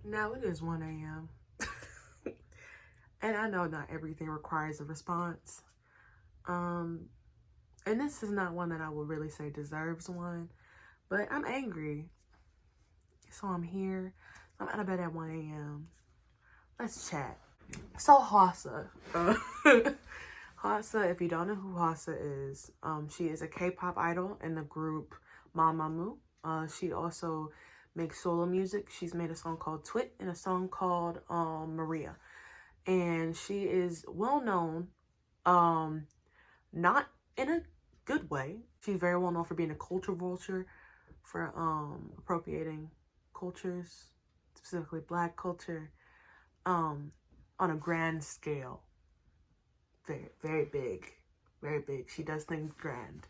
Now it is 1 a.m. and I know not everything requires a response. And this is not one that I would really say deserves one, but I'm angry. So I'm here. I'm out of bed at 1 a.m. Let's chat. So Hwasa. Hwasa, if you don't know who Hwasa is, she is a K-pop idol in the group Mamamoo. She also makes solo music. She's made a song called Twit and a song called Maria. And she is well known, not in a good way. She's very well known for being a culture vulture, for appropriating cultures, specifically Black culture, on a grand scale. Very, very big, very big. She does things grand,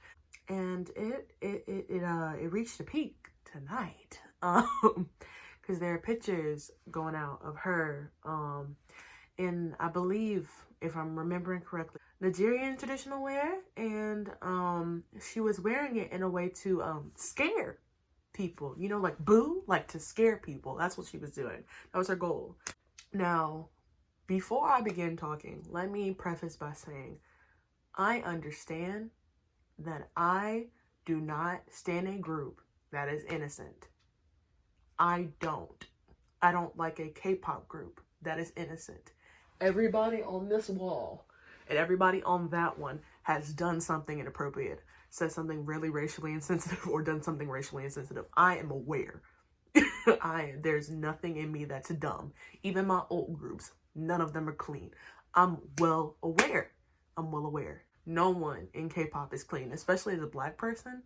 and it reached a peak tonight. Because there are pictures going out of her, in, I believe, if I'm remembering correctly, Nigerian traditional wear, and she was wearing it in a way to scare people, you know, like boo, like to scare people. That's what she was doing. That was her goal. Now, before I begin talking, let me preface by saying I understand that I do not stand a group that is innocent. I don't like a K-pop group that is innocent. Everybody on this wall and everybody on that one has done something inappropriate, said something really racially insensitive, or done something racially insensitive. I am aware. There's nothing in me that's dumb. Even my old groups, none of them are clean. I'm well aware. No one in K-pop is clean, especially as a Black person.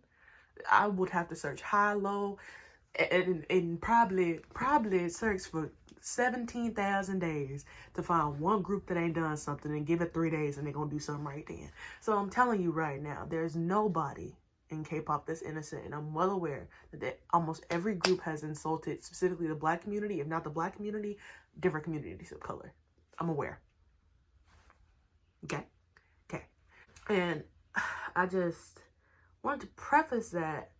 I would have to search high, low, and probably search for 17,000 days to find one group that ain't done something, and give it 3 days and they're gonna do something right then. So I'm telling you right now, there's nobody in K-pop that's innocent, and I'm well aware that almost every group has insulted specifically the Black community, if not the Black community, different communities of color. I'm aware. Okay. And I just want to preface that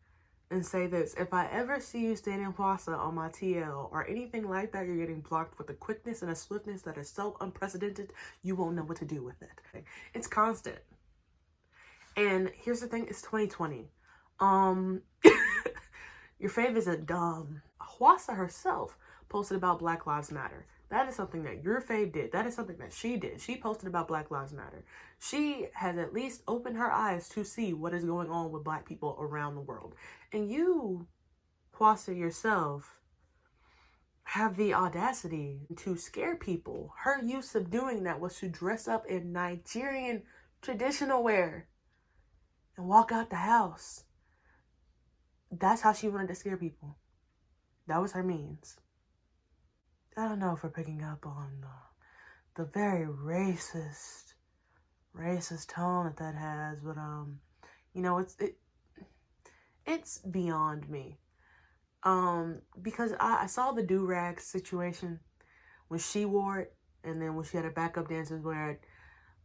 and say this: if I ever see you standing Hwasa on my TL or anything like that, you're getting blocked with a quickness and a swiftness that is so unprecedented, you won't know what to do with it. It's constant. And here's the thing, it's 2020. Your fave isn't dumb. Hwasa herself posted about Black Lives Matter. That is something that your fave did. That is something that she did. She posted about Black Lives Matter. She has at least opened her eyes to see what is going on with Black people around the world. And you, Hwasa yourself, have the audacity to scare people. Her use of doing that was to dress up in Nigerian traditional wear and walk out the house. That's how she wanted to scare people. That was her means. I don't know if we're picking up on the very racist tone that has, but you know, it's beyond me. Because I saw the do-rag situation when she wore it, and then when she had her backup dancers wear it.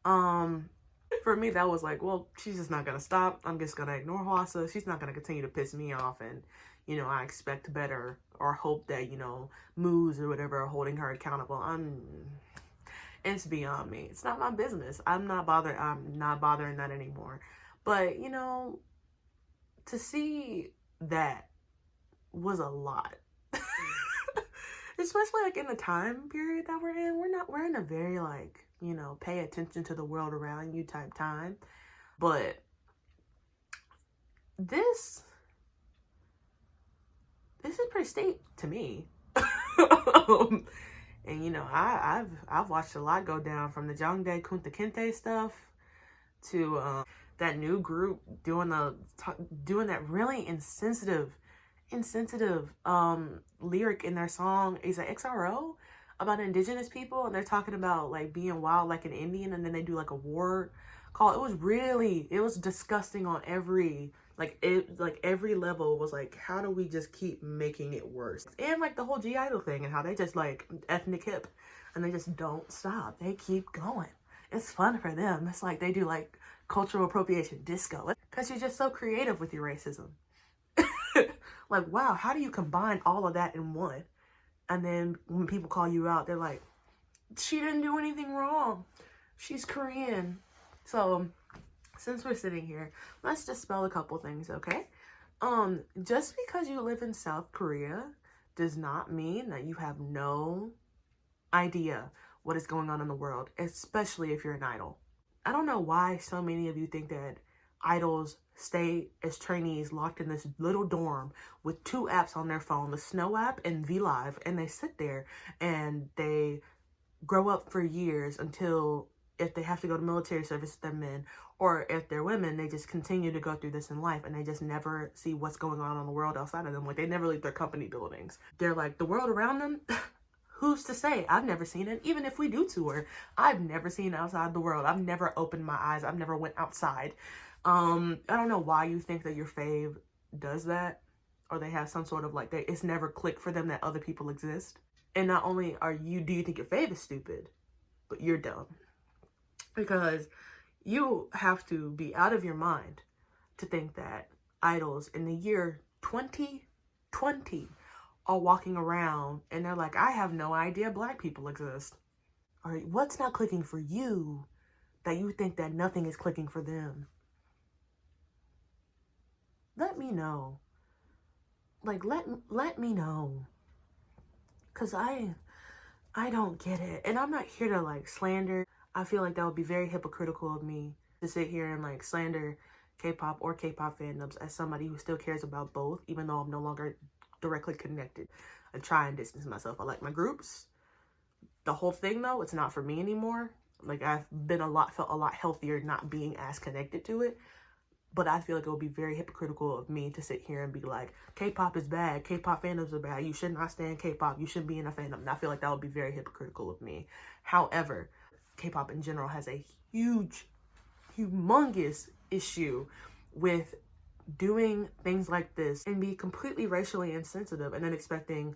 For me, that was like, well, she's just not gonna stop. I'm just gonna ignore Hwasa. She's not gonna continue to piss me off, and you know, I expect better, or hope that, you know, moves or whatever are holding her accountable. It's beyond me. It's not my business. I'm not bothering that anymore. But, you know, to see that was a lot. Especially like in the time period that we're in. We're in a very, like, you know, pay attention to the world around you type time. But this is pretty steep to me. And you know, I've watched a lot go down, from the Jongdae Kunta Kinte stuff to that new group doing that really insensitive lyric in their song, is it XRO, about indigenous people, and they're talking about like being wild like an Indian, and then they do like a war call. It was disgusting on every every level. Was like, how do we just keep making it worse? And like the whole G Idol thing, and how they just like ethnic hip, and they just don't stop. They keep going. It's fun for them. It's like they do like cultural appropriation disco, because you're just so creative with your racism. Like, wow, how do you combine all of that in one? And then when people call you out, they're like, she didn't do anything wrong. She's Korean. So since we're sitting here, let's dispel a couple things, okay? Just because you live in South Korea does not mean that you have no idea what is going on in the world, especially if you're an idol. I don't know why so many of you think that idols stay as trainees locked in this little dorm with 2 apps on their phone, the Snow app and VLive, and they sit there and they grow up for years until, if they have to go to military service, they're men, or if they're women, they just continue to go through this in life and they just never see what's going on in the world outside of them. Like, they never leave their company buildings. They're like, the world around them, who's to say? I've never seen it. Even if we do tour, I've never seen outside the world. I've never opened my eyes. I've never went outside. I don't know why you think that your fave does that, or they have some sort of like, it's never clicked for them that other people exist. And not only do you think your fave is stupid, but you're dumb. Because you have to be out of your mind to think that idols in the year 2020 are walking around and they're like, I have no idea Black people exist. All right, what's not clicking for you that you think that nothing is clicking for them? Let me know. Like, let me know. Because I don't get it. And I'm not here to like slander. I feel like that would be very hypocritical of me to sit here and like slander K-pop or K-pop fandoms as somebody who still cares about both, even though I'm no longer directly connected. I try and distance myself. I like my groups. The whole thing though, it's not for me anymore. Like, I've felt a lot healthier not being as connected to it. But I feel like it would be very hypocritical of me to sit here and be like, K-pop is bad. K-pop fandoms are bad. You should not stand K-pop. You shouldn't be in a fandom. And I feel like that would be very hypocritical of me. However, K-pop in general has a humongous issue with doing things like this and be completely racially insensitive and then expecting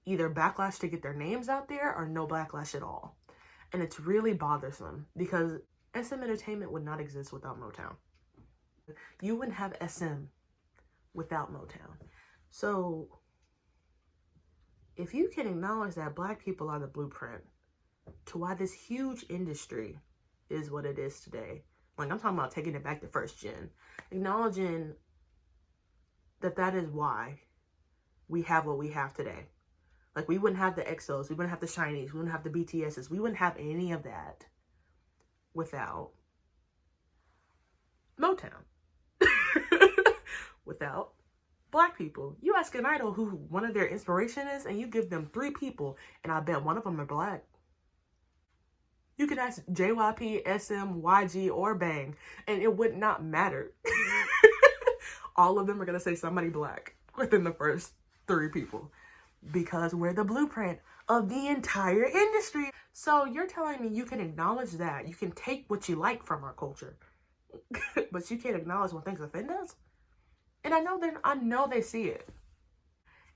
either backlash to get their names out there or no backlash at all. And it's really bothersome because SM Entertainment would not exist without Motown. You wouldn't have SM without Motown. So if you can acknowledge that Black people are the blueprint to why this huge industry is what it is today, like, I'm talking about taking it back to first gen, acknowledging that that is why we have what we have today. Like, we wouldn't have the EXOs, we wouldn't have the Shinies, we wouldn't have the BTSs, we wouldn't have any of that without Motown. Without Black people. You ask an idol who one of their inspiration is, and you give them 3 people, and I bet one of them are Black. You can ask JYP, SM, YG, or Bang, and it would not matter. All of them are going to say somebody Black within the first 3 people, because we're the blueprint of the entire industry. So you're telling me you can acknowledge that. You can take what you like from our culture, but you can't acknowledge when things offend us? And I know they see it.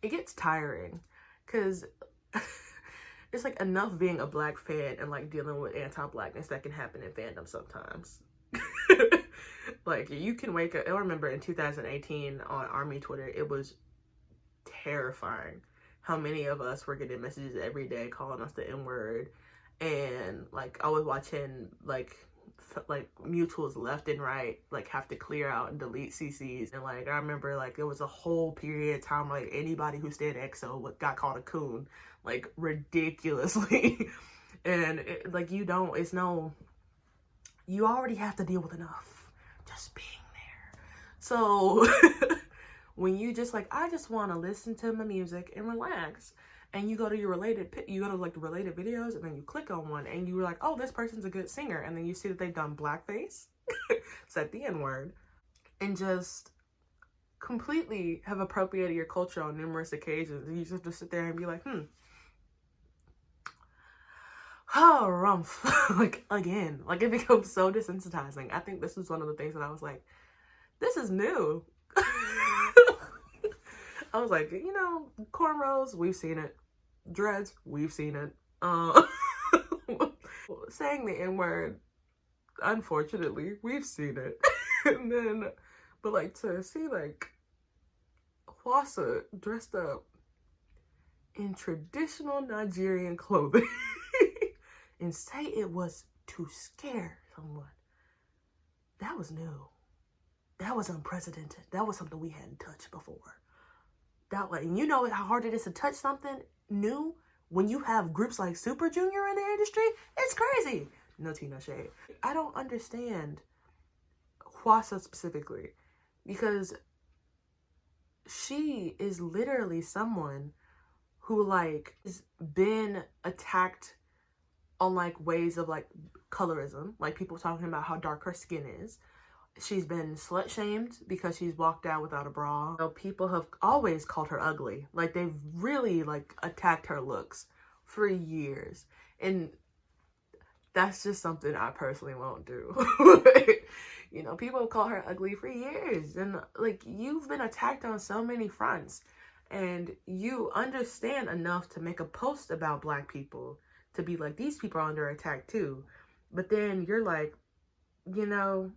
It gets tiring because it's like enough being a Black fan and like dealing with anti-Blackness that can happen in fandom sometimes. Like, you can wake up. I remember in 2018 on Army Twitter, it was terrifying how many of us were getting messages every day calling us the N-word. And like, I was watching like mutuals left and right like have to clear out and delete CCs. And like, I remember like it was a whole period of time like anybody who stayed EXO got called a coon, like, ridiculously. And you already have to deal with enough just being there. So when you just like, I just want to listen to my music and relax, and you go to like the related videos, and then you click on one and you're like, oh, this person's a good singer. And then you see that they've done blackface, said the N-word, and just completely have appropriated your culture on numerous occasions. And you just have to sit there and be like, oh, rumph. Like, again, like, it becomes so desensitizing. I think this was one of the things that I was like, this is new. I was like, cornrows, we've seen it. Dreads, we've seen it. Saying the N-word, unfortunately, we've seen it. And then, but like, to see like Hwasa dressed up in traditional Nigerian clothing and say it was to scare someone. That was new. That was unprecedented. That was something we hadn't touched before. That way, and you know how hard it is to touch something new when you have groups like Super Junior in the industry? It's crazy. No tea, no shade. I don't understand Hwasa specifically, because she is literally someone who like has been attacked on like ways of like colorism, like people talking about how dark her skin is. She's been slut shamed because she's walked out without a bra. You know, people have always called her ugly. Like they've really like attacked her looks for years. And that's just something I personally won't do. You know, people call her ugly for years. And like, you've been attacked on so many fronts. And you understand enough to make a post about Black people to be like, these people are under attack too. But then you're like, you know,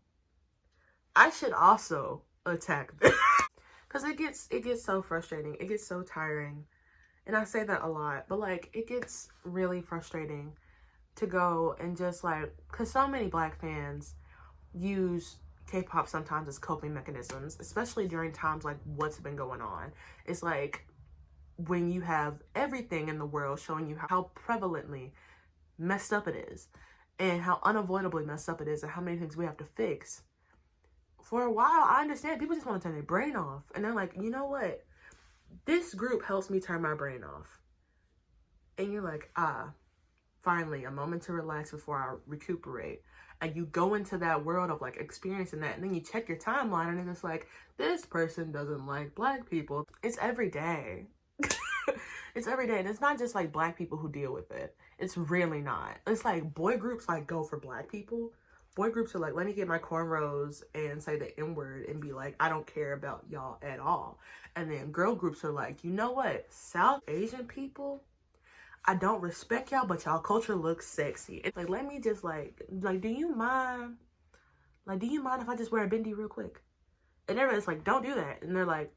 I should also attack them. Because it gets so frustrating. It gets so tiring. And I say that a lot. But like, it gets really frustrating to go and just like, because so many Black fans use K-pop sometimes as coping mechanisms, especially during times like what's been going on. It's like when you have everything in the world showing you how prevalently messed up it is and how unavoidably messed up it is and how many things we have to fix. For a while, I understand people just want to turn their brain off. And they're like, you know what? This group helps me turn my brain off. And you're like, finally, a moment to relax before I recuperate. And you go into that world of like experiencing that, and then you check your timeline and it's like, this person doesn't like Black people. It's every day. It's every day. And it's not just like Black people who deal with it. It's really not. It's like boy groups like go for Black people. Boy groups are like, let me get my cornrows and say the N-word and be like, I don't care about y'all at all. And then girl groups are like, you know what? South Asian people, I don't respect y'all, but y'all culture looks sexy. It's like, let me just like, do you mind? Like, do you mind if I just wear a bindi real quick? And everybody's like, don't do that. And they're like,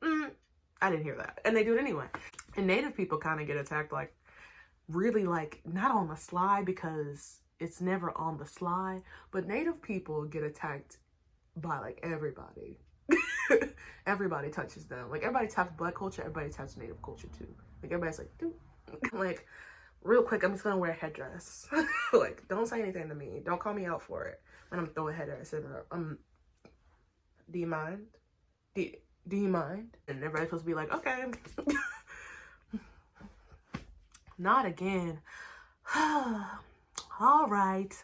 I didn't hear that. And they do it anyway. And Native people kind of get attacked like, really like, not on the sly because it's never on the sly, but Native people get attacked by like everybody. Everybody touches them. Like everybody taps Black culture, everybody taps Native culture too. Like everybody's like, dude, like, real quick, I'm just gonna wear a headdress. Like, don't say anything to me. Don't call me out for it. And I'm throwing a headdress in her. Do you mind? Do you mind? And everybody's supposed to be like, okay. Not again. All right.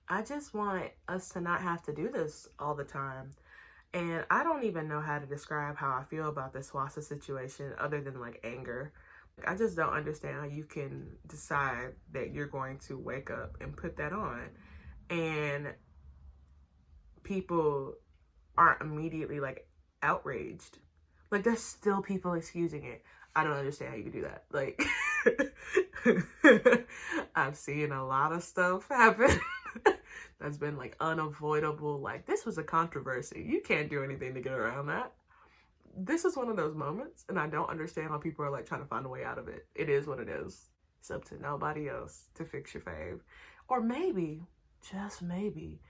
I just want us to not have to do this all the time. And I don't even know how to describe how I feel about this Hwasa situation other than like anger. I just don't understand how you can decide that you're going to wake up and put that on and people aren't immediately like outraged. Like there's still people excusing it. I don't understand how you can do that. Like I've seen a lot of stuff happen that's been like unavoidable. Like this was a controversy. You can't do anything to get around that. This is one of those moments, and I don't understand how people are like trying to find a way out of it. It is what it is. It's up to nobody else to fix your fave. Or maybe, just maybe,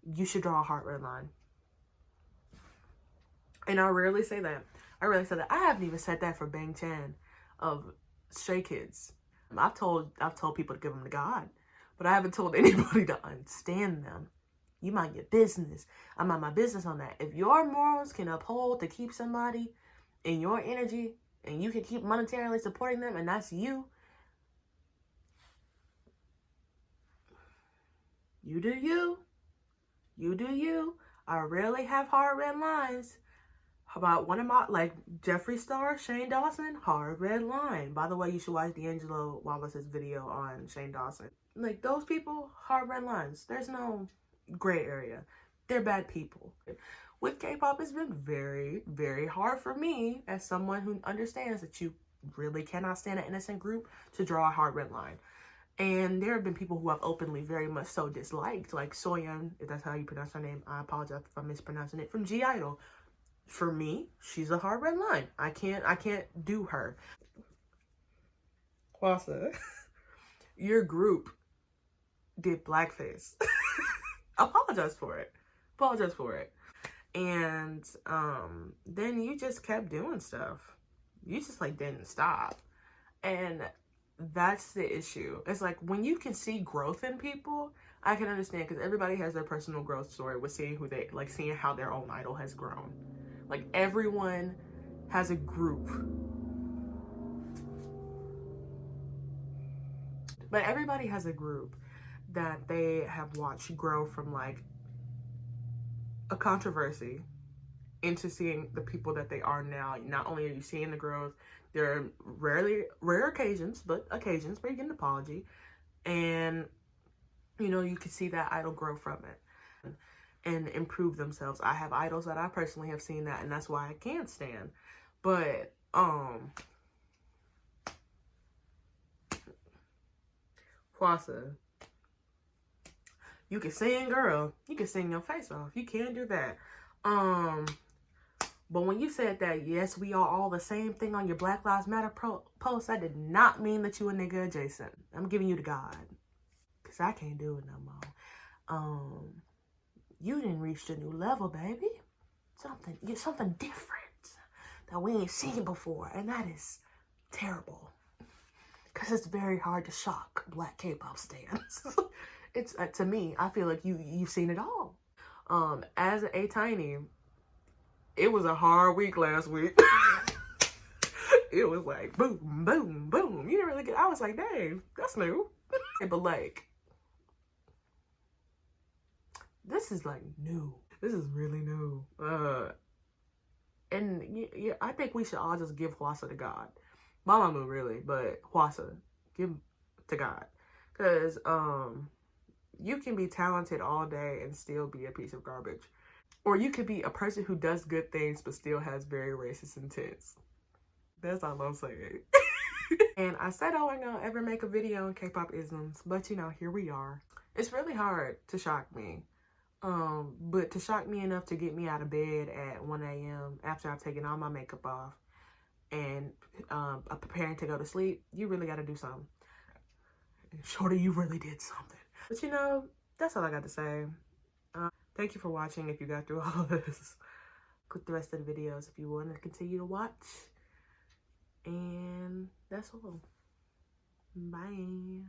you should draw a heart red line. And I rarely say that. I haven't even said that for Bang Chan of Stray Kids. I've told people to give them to God, but I haven't told anybody to understand them. You mind your business. I mind my business on that. If your morals can uphold to keep somebody in your energy and you can keep monetarily supporting them and that's you, you do you. You do you. I rarely have hard red lines. How about one of my, like Jeffree Star, Shane Dawson, hard red line. By the way, you should watch D'Angelo Wallace's video on Shane Dawson. Like those people, hard red lines. There's no gray area. They're bad people. With K-pop, it's been very, very hard for me as someone who understands that you really cannot stand an innocent group to draw a hard red line. And there have been people who have openly very much so disliked, like Soyeon, if that's how you pronounce her name. I apologize if I'm mispronouncing it, from G-Idol. For me, she's a hard red line. I can't do her. Kwasa, your group did blackface. Apologize for it. Apologize for it. And then you just kept doing stuff. You just like didn't stop. And that's the issue. It's like when you can see growth in people, I can understand, because everybody has their personal growth story with seeing who they like, seeing how their own idol has grown. Like everyone has a group. But everybody has a group that they have watched grow from like a controversy into seeing the people that they are now. Not only are you seeing the growth, there are rare occasions, but occasions where you get an apology, and you know, you can see that idol grow from it and improve themselves. I have idols that I personally have seen that, and that's why I can't stand. But Kwasa, you can sing, girl. You can sing your face off. You can do that. But when you said that, yes, we are all the same thing on your Black Lives Matter post, that did not mean that you a nigga adjacent. I'm giving you to God, because I can't do it no more. You didn't reach the new level, baby. Something different that we ain't seen before, and that is terrible. Because it's very hard to shock Black K-pop stans. It's to me, I feel like you've seen it all. As a Tiny, it was a hard week last week. It was like boom, boom, boom. You didn't really get. I was like, dang, that's new. But like, this is like new. This is really new. And yeah, I think we should all just give Hwasa to God. Mamamoo really, but Hwasa, give to God. Because you can be talented all day and still be a piece of garbage. Or you could be a person who does good things but still has very racist intents. That's all I'm saying. And I said I wasn't gonna ever make a video on K-pop isms, but you know, here we are. It's really hard to shock me. But to shock me enough to get me out of bed at 1 a.m. after I've taken all my makeup off and preparing to go to sleep, you really gotta do something. Shorty, you really did something. But you know, that's all I got to say. Thank you for watching if you got through all of this. Click the rest of the videos if you want to continue to watch. And that's all. Bye.